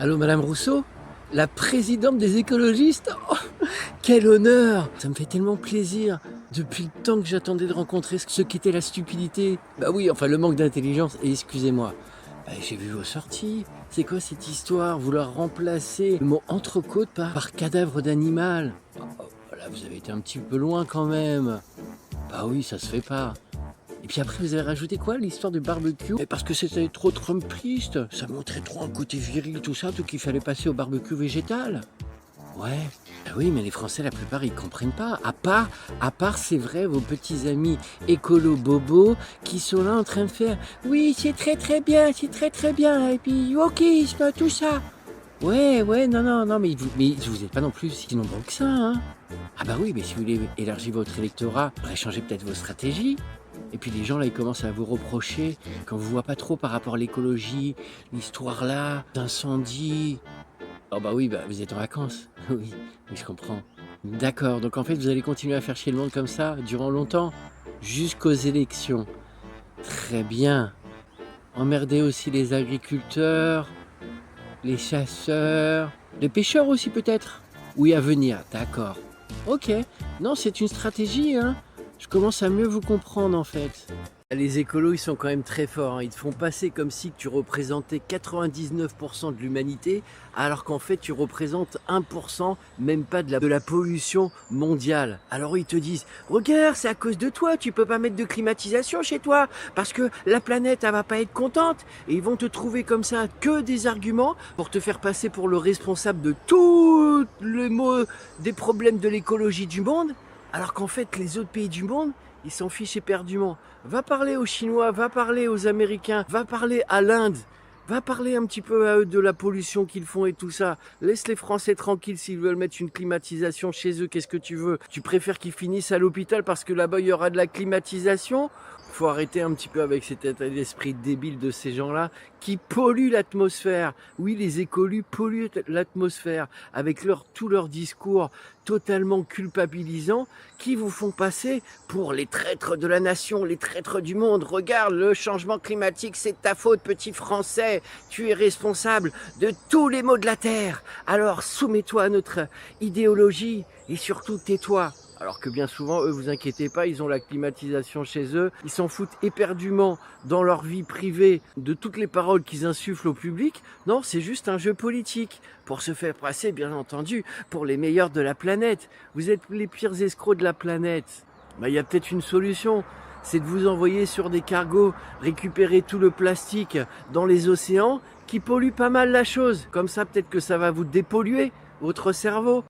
Allô, Madame Rousseau? La présidente des écologistes? Oh, quel honneur! Ça me fait tellement plaisir. Depuis le temps que j'attendais de rencontrer ce qu'était la stupidité. Bah oui, enfin le manque d'intelligence, et excusez-moi. Bah, j'ai vu vos sorties. C'est quoi cette histoire? Vouloir remplacer le mot entrecôte par cadavre d'animal? Là, vous avez été un petit peu loin quand même. Bah oui, ça se fait pas. Et puis après, vous avez rajouté quoi, l'histoire du barbecue? Mais parce que c'était trop trumpiste, ça montrait trop un côté viril, tout ça, tout qu'il fallait passer au barbecue végétal. Ouais, ah oui, mais les Français, la plupart, ils comprennent pas. À part, c'est vrai, vos petits amis écolo bobos qui sont là en train de faire oui, c'est très très bien, c'est très très bien, et puis wokisme, tout ça. Ouais, non, non, non, mais vous êtes pas non plus si nombreux que ça, hein. Ah bah oui, mais si vous voulez élargir votre électorat, il faudrait changer peut-être vos stratégies. Et puis les gens là, ils commencent à vous reprocher qu'on vous voit pas trop par rapport à l'écologie, l'histoire là, d'incendie. Oh bah oui, bah vous êtes en vacances. Oui, oui, je comprends. D'accord, donc en fait vous allez continuer à faire chier le monde comme ça, durant longtemps, jusqu'aux élections. Très bien. Emmerder aussi les agriculteurs, les chasseurs, les pêcheurs aussi peut-être. Oui, à venir, d'accord. Ok, non, c'est une stratégie, hein. Je commence à mieux vous comprendre en fait. Les écolos, ils sont quand même très forts, hein. Ils te font passer comme si tu représentais 99% de l'humanité, alors qu'en fait tu représentes 1%, même pas de la pollution mondiale. Alors ils te disent, regarde, c'est à cause de toi, tu peux pas mettre de climatisation chez toi, parce que la planète, elle va pas être contente. Et ils vont te trouver comme ça que des arguments pour te faire passer pour le responsable de tous les maux, des problèmes de l'écologie du monde, alors qu'en fait les autres pays du monde, ils s'en fichent éperdument. Va parler aux Chinois, va parler aux Américains, va parler à l'Inde, va parler un petit peu à eux de la pollution qu'ils font et tout ça. Laisse les Français tranquilles s'ils veulent mettre une climatisation chez eux, qu'est-ce que tu veux? Tu préfères qu'ils finissent à l'hôpital parce que là-bas il y aura de la climatisation? Faut arrêter un petit peu avec cet état d'esprit débile de ces gens-là qui polluent l'atmosphère. Oui, les écolus polluent l'atmosphère avec tous leurs discours totalement culpabilisants qui vous font passer pour les traîtres de la nation, les traîtres du monde. Regarde, le changement climatique, c'est ta faute, petit Français. Tu es responsable de tous les maux de la Terre. Alors soumets-toi à notre idéologie et surtout tais-toi. Alors que bien souvent, eux, vous inquiétez pas, ils ont la climatisation chez eux. Ils s'en foutent éperdument dans leur vie privée de toutes les paroles qu'ils insufflent au public. Non, c'est juste un jeu politique pour se faire passer, bien entendu, pour les meilleurs de la planète. Vous êtes les pires escrocs de la planète. Il y a peut-être une solution. C'est de vous envoyer sur des cargos récupérer tout le plastique dans les océans qui pollue pas mal la chose. Comme ça, peut-être que ça va vous dépolluer votre cerveau.